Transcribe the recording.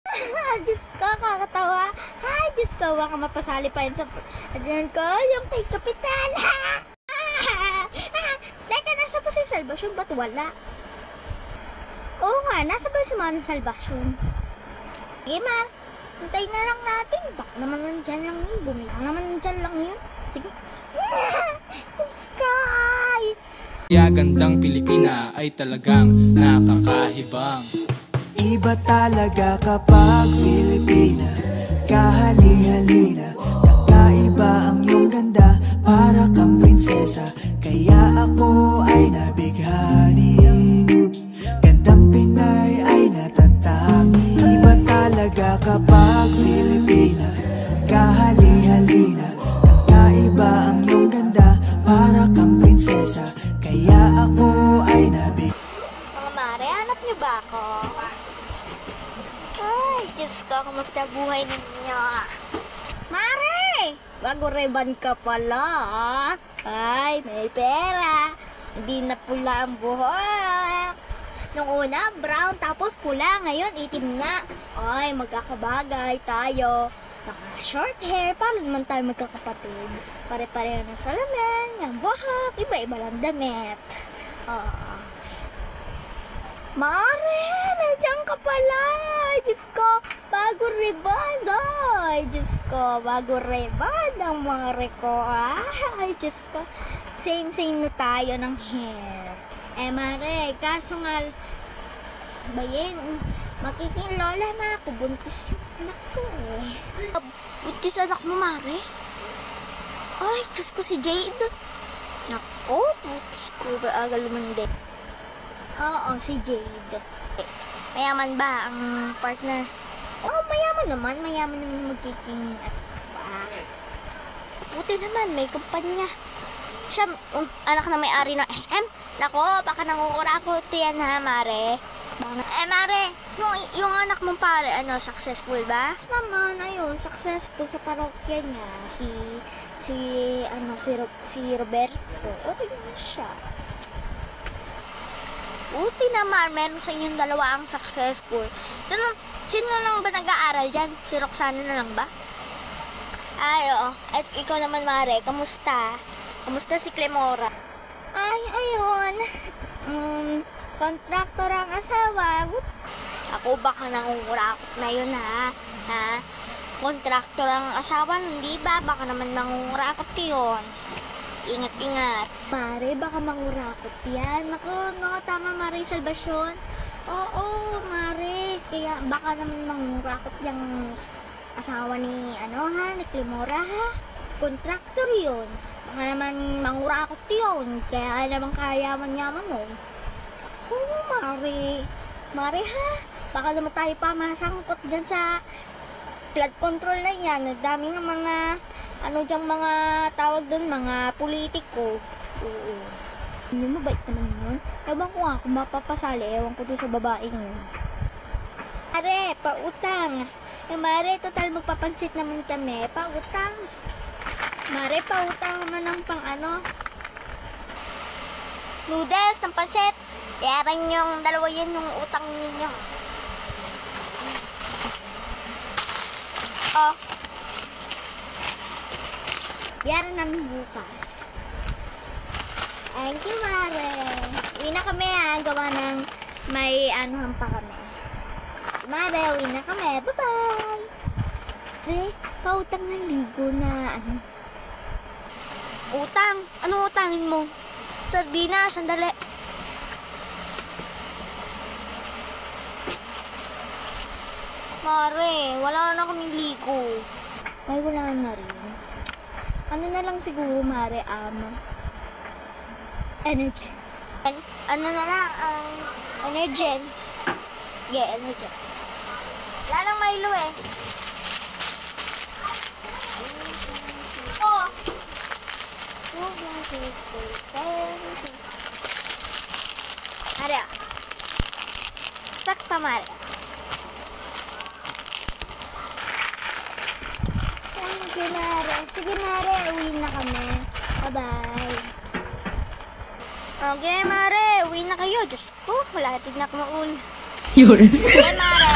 Diyos ko, kakatawa. Ay, Diyos ko, baka mapasali pa yun sa... Diyan ko, yung kay Kapitan. Teka, nasa pa si Salvation? Ba't wala? Oo nga, nasa ba si Manong Salvation? Sige, ma. Hintayin na lang natin. Baka naman nandyan lang yun. Bumila naman nandyan lang yun. Sige. Sky! Kaya gandang Pilipina ay talagang nakakahibang. Iba talaga kapag Pilipina, kahali-halina. Kakaiba ang iyong ganda, para kang prinsesa. Kaya ako ay nabighani. Gandang Pinay ay natatangi. Iba talaga kapag Pilipina, kahali-halina. Kakaiba ang iyong ganda, para kang prinsesa. Kaya ako ay nabighani. Mga mare, hanap niyo ba ako? Ay, Diyos ko, kumusta buhay ninyo? Mare! Bago reban ka pala, ah. Ay, may pera. Hindi na pula ang buhok. Nung una, brown, tapos pula. Ngayon, itim na. Ay, magkakabagay tayo. Naka-short hair, paano naman tayo magkakapatid? Pare-pareho ng salamin, ng buhok, iba-iba lang damit. Mare, nandiyan ka pala. Ay, Diyos ko, bago ribbon. Ay, Diyos ko, bago ribbon ang mare ko. Ay, Diyos ko, same-same na tayo ng hair. Eh, mare, kaso nga, bayin, makiking lola na ako. Buntis yung anak ko eh. Buntis anak mo, mare? Ay, Diyos ko, si Jade. Naku, Diyos ko, baagal lumandi. Oo, si Jade. Mayaman ba ang partner? Oo, mayaman naman. Mayaman naman magiging asawa. Buti naman, may kumpanya. Siya, anak na may-ari ng SM. Nako, baka nangukurakot yan ha, mare. Mare, yung anak mong pare, successful ba? Naman, ayun, successful sa parokya niya. Si Roberto. Okay naman siya. Buti naman, meron sa inyong dalawa ang successful. Sino lang ba nag-aaral dyan? Si Roxana na lang ba? Ay, oo. At ikaw naman, Mare, kamusta? Kamusta si Clemora? Ay, ayun. Kontraktor ang asawa. Ako baka nangungurakot na yun, ha? Kontraktor ang asawa, hindi ba? Baka naman nangungurakot yun. Ingat-ingat. Mare, baka mangurakot yan. Naku, tama, Mare, Salvation. Oo, Mare. Kaya baka naman mangurakot yung asawa ni, ni Clemora, ha? Kontraktor yun. Baka naman mangurakot yun. Kaya naman kayaman-yaman nun. Oo, Mare. Mare, ha? Baka naman tayo pa masangkot dyan sa flood control na yan. Dami ng mga mga tawag doon, mga politiko. Oo. Hindi, mabait naman yun. Ewan ko nga kung mapapasali, ewan ko doon sa babaeng yun. Mare, pautang. Mare, total magpapansit naman kami. Pautang. Mare, pautang naman ng noodles ng pansit. Yaran yung dalawa yan yung utang ninyo. Oh. Yaran namin bukas. Thank you, Mare. Uwi na kami, ha. Gawa ng may pa kami. Mare, uwi na kami. Bye-bye. Mare, pautang ng ligo na Utang? Ano utangin mo? Sardina, sandali. Mare, wala na kaming ligo. Ay, wala na rin. Ano na lang siguro, Mare, Energen. Ano na lang, Energen. Yeah, Energen. Wala lang Milo eh. Oh! 2 glasses for 10. Mare, sakta, Mare. Thank you, Mare. Sige, Mare, uwi na kami. Bye-bye. Okay, Mare, uwi na kayo. Diyos ko, malapit na kumaul. Yun. Okay, Mare,